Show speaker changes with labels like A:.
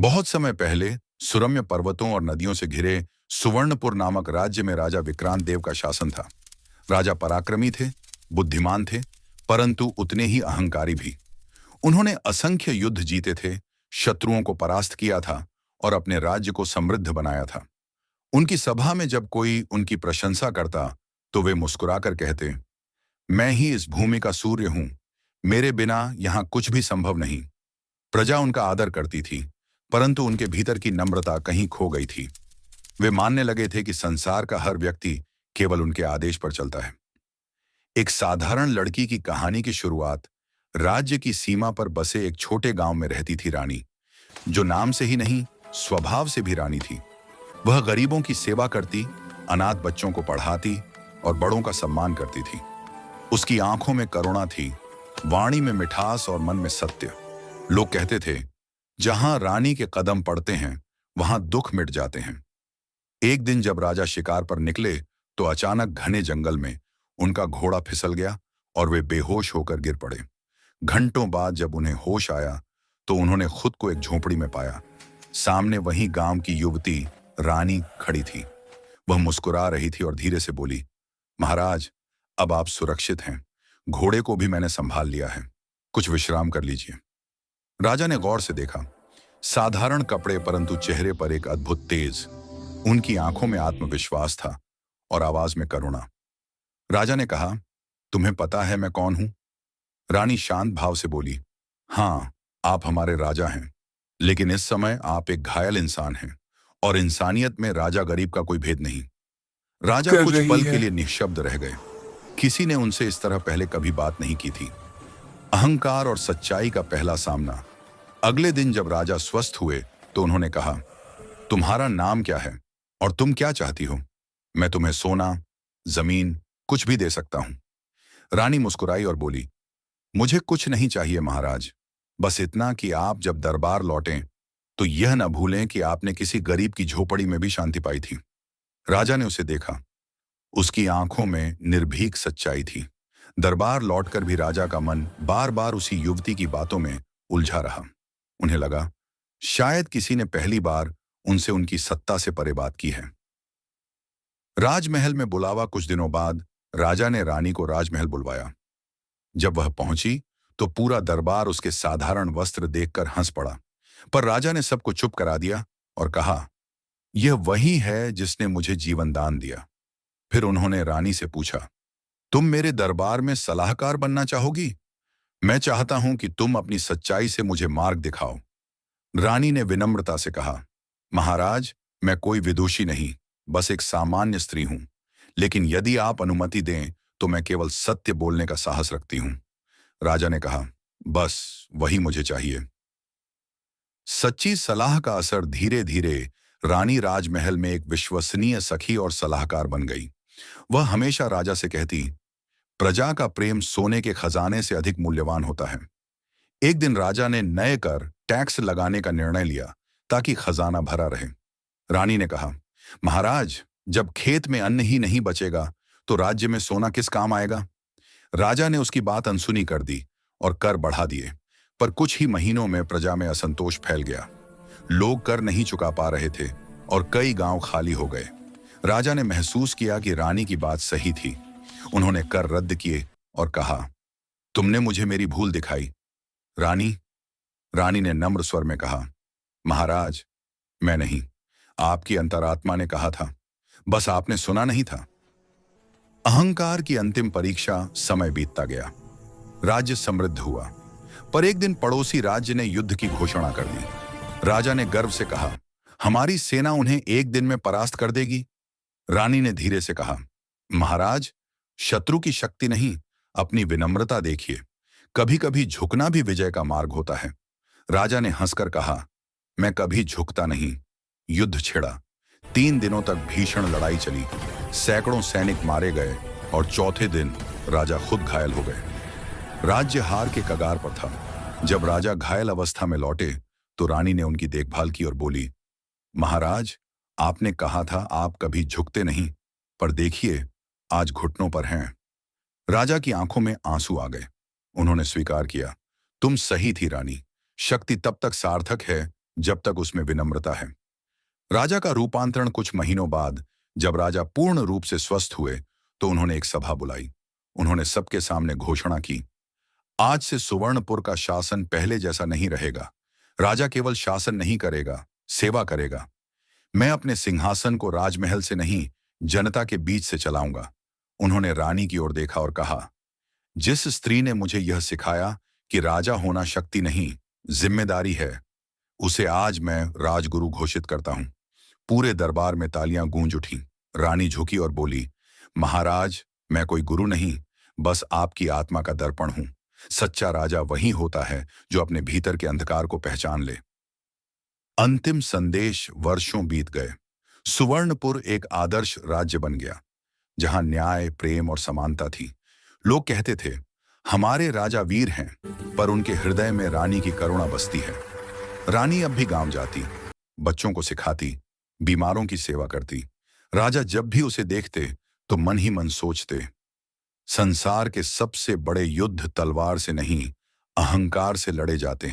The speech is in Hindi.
A: बहुत समय पहले सुरम्य पर्वतों और नदियों से घिरे सुवर्णपुर नामक राज्य में राजा विक्रांत देव का शासन था। राजा पराक्रमी थे, बुद्धिमान थे, परंतु उतने ही अहंकारी भी। उन्होंने असंख्य युद्ध जीते थे, शत्रुओं को परास्त किया था और अपने राज्य को समृद्ध बनाया था। उनकी सभा में जब कोई उनकी प्रशंसा करता तो वे मुस्कुराकर कहते, मैं ही इस भूमि का सूर्य हूं, मेरे बिना यहां कुछ भी संभव नहीं। प्रजा उनका आदर करती थी, परंतु उनके भीतर की नम्रता कहीं खो गई थी। वे मानने लगे थे कि संसार का हर व्यक्ति केवल उनके आदेश पर चलता है। एक साधारण लड़की की कहानी की शुरुआत राज्य की सीमा पर बसे एक छोटे गांव में रहती थी रानी, जो नाम से ही नहीं, स्वभाव से भी रानी थी। वह गरीबों की सेवा करती, अनाथ बच्चों को पढ़ाती और बड़ों का सम्मान करती थी। उसकी आंखों में करुणा थी, वाणी में मिठास और मन में सत्य। लोग कहते थे, जहां रानी के कदम पड़ते हैं वहां दुख मिट जाते हैं। एक दिन जब राजा शिकार पर निकले तो अचानक घने जंगल में उनका घोड़ा फिसल गया और वे बेहोश होकर गिर पड़े। घंटों बाद जब उन्हें होश आया तो उन्होंने खुद को एक झोपड़ी में पाया। सामने वही गांव की युवती रानी खड़ी थी। वह मुस्कुरा रही थी और धीरे से बोली, महाराज, अब आप सुरक्षित हैं। घोड़े को भी मैंने संभाल लिया है, कुछ विश्राम कर लीजिए। राजा ने गौर से देखा। साधारण कपड़े, परंतु चेहरे पर एक अद्भुत तेज। उनकी आंखों में आत्मविश्वास था और आवाज में करुणा। राजा ने कहा, तुम्हें पता है मैं कौन हूं? रानी शांत भाव से बोली, हाँ, आप हमारे राजा हैं, लेकिन इस समय आप एक घायल इंसान हैं और इंसानियत में राजा गरीब का कोई भेद नहीं। राजा
B: कर
A: कुछ
B: रही
A: पल के
B: है।
A: लिए निःशब्द रह गए। किसी ने उनसे इस तरह पहले कभी बात नहीं की थी। अहंकार और सच्चाई का पहला सामना। अगले दिन जब राजा स्वस्थ हुए तो उन्होंने कहा, तुम्हारा नाम क्या है और तुम क्या चाहती हो? मैं तुम्हें सोना, जमीन, कुछ भी दे सकता हूं। रानी मुस्कुराई और बोली, मुझे कुछ नहीं चाहिए महाराज, बस इतना कि आप जब दरबार लौटें तो यह न भूलें कि आपने किसी गरीब की झोपड़ी में भी शांति पाई थी। राजा ने उसे देखा। उसकी आंखों में निर्भीक सच्चाई थी। दरबार लौटकर भी राजा का मन बार बार उसी युवती की बातों में उलझा रहा। उन्हें लगा, शायद किसी ने पहली बार उनसे उनकी सत्ता से परे बात की है। राजमहल में बुलावा। कुछ दिनों बाद राजा ने रानी को राजमहल बुलवाया। जब वह पहुंची तो पूरा दरबार उसके साधारण वस्त्र देखकर हंस पड़ा, पर राजा ने सबको चुप करा दिया और कहा, यह वही है जिसने मुझे जीवन दान दिया। फिर उन्होंने रानी से पूछा, तुम मेरे दरबार में सलाहकार बनना चाहोगी? मैं चाहता हूं कि तुम अपनी सच्चाई से मुझे मार्ग दिखाओ। रानी ने विनम्रता से कहा, महाराज, मैं कोई विदुषी नहीं, बस एक सामान्य स्त्री हूं, लेकिन यदि आप अनुमति दें तो मैं केवल सत्य बोलने का साहस रखती हूं। राजा ने कहा, बस वही मुझे चाहिए। सच्ची सलाह का असर धीरे धीरे रानी राजमहल में एक विश्वसनीय सखी और सलाहकार बन गई। वह हमेशा राजा से कहती, प्रजा का प्रेम सोने के खजाने से अधिक मूल्यवान होता है। एक दिन राजा ने नए कर, टैक्स लगाने का निर्णय लिया ताकि खजाना भरा रहे। रानी ने कहा, महाराज, जब खेत में अन्न ही नहीं बचेगा तो राज्य में सोना किस काम आएगा? राजा ने उसकी बात अनसुनी कर दी और कर बढ़ा दिए, पर कुछ ही महीनों में प्रजा में असंतोष फैल गया। लोग कर नहीं चुका पा रहे थे और कई गांव खाली हो गए। राजा ने महसूस किया कि रानी की बात सही थी। उन्होंने कर रद्द किए और कहा, तुमने मुझे मेरी भूल दिखाई। रानी रानी ने नम्र स्वर में कहा, महाराज, मैं नहीं, आपकी अंतरात्मा ने कहा था, बस आपने सुना नहीं था। अहंकार की अंतिम परीक्षा। समय बीतता गया, राज्य समृद्ध हुआ, पर एक दिन पड़ोसी राज्य ने युद्ध की घोषणा कर दी। राजा ने गर्व से कहा, हमारी सेना उन्हें एक दिन में परास्त कर देगी। रानी ने धीरे से कहा, महाराज, शत्रु की शक्ति नहीं, अपनी विनम्रता देखिए। कभी कभी झुकना भी विजय का मार्ग होता है। राजा ने हंसकर कहा, मैं कभी झुकता नहीं। युद्ध छिड़ा। 3 दिनों तक भीषण लड़ाई चली। सैकड़ों सैनिक मारे गए और चौथे दिन राजा खुद घायल हो गए। राज्य हार के कगार पर था। जब राजा घायल अवस्था में लौटे तो रानी ने उनकी देखभाल की और बोली, महाराज, आपने कहा था आप कभी झुकते नहीं, पर देखिए आज घुटनों पर हैं। राजा की आंखों में आंसू आ गए। उन्होंने स्वीकार किया, तुम सही थी रानी, शक्ति तब तक सार्थक है जब तक उसमें विनम्रता है। राजा का रूपांतरण कुछ महीनों बाद जब राजा पूर्ण रूप से स्वस्थ हुए तो उन्होंने एक सभा बुलाई। उन्होंने सबके सामने घोषणा की, आज से सुवर्णपुर का शासन पहले जैसा नहीं रहेगा। राजा केवल शासन नहीं करेगा, सेवा करेगा। मैं अपने सिंहासन को राजमहल से नहीं, जनता के बीच से चलाऊंगा। उन्होंने रानी की ओर देखा और कहा, जिस स्त्री ने मुझे यह सिखाया कि राजा होना शक्ति नहीं, जिम्मेदारी है, उसे आज मैं राजगुरु घोषित करता हूं। पूरे दरबार में तालियां गूंज उठी। रानी झुकी और बोली, महाराज, मैं कोई गुरु नहीं, बस आपकी आत्मा का दर्पण हूं। सच्चा राजा वही होता है जो अपने भीतर के अंधकार को पहचान ले। अंतिम संदेश। वर्षों बीत गए। सुवर्णपुर एक आदर्श राज्य बन गया, जहां न्याय, प्रेम और समानता थी। लोग कहते थे, हमारे राजा वीर हैं, पर उनके हृदय में रानी की करुणा बसती है। रानी अब भी गांव जाती, बच्चों को सिखाती, बीमारों की सेवा करती। राजा जब भी उसे देखते तो मन ही मन सोचते, संसार के सबसे बड़े युद्ध तलवार से नहीं, अहंकार से लड़े जाते हैं।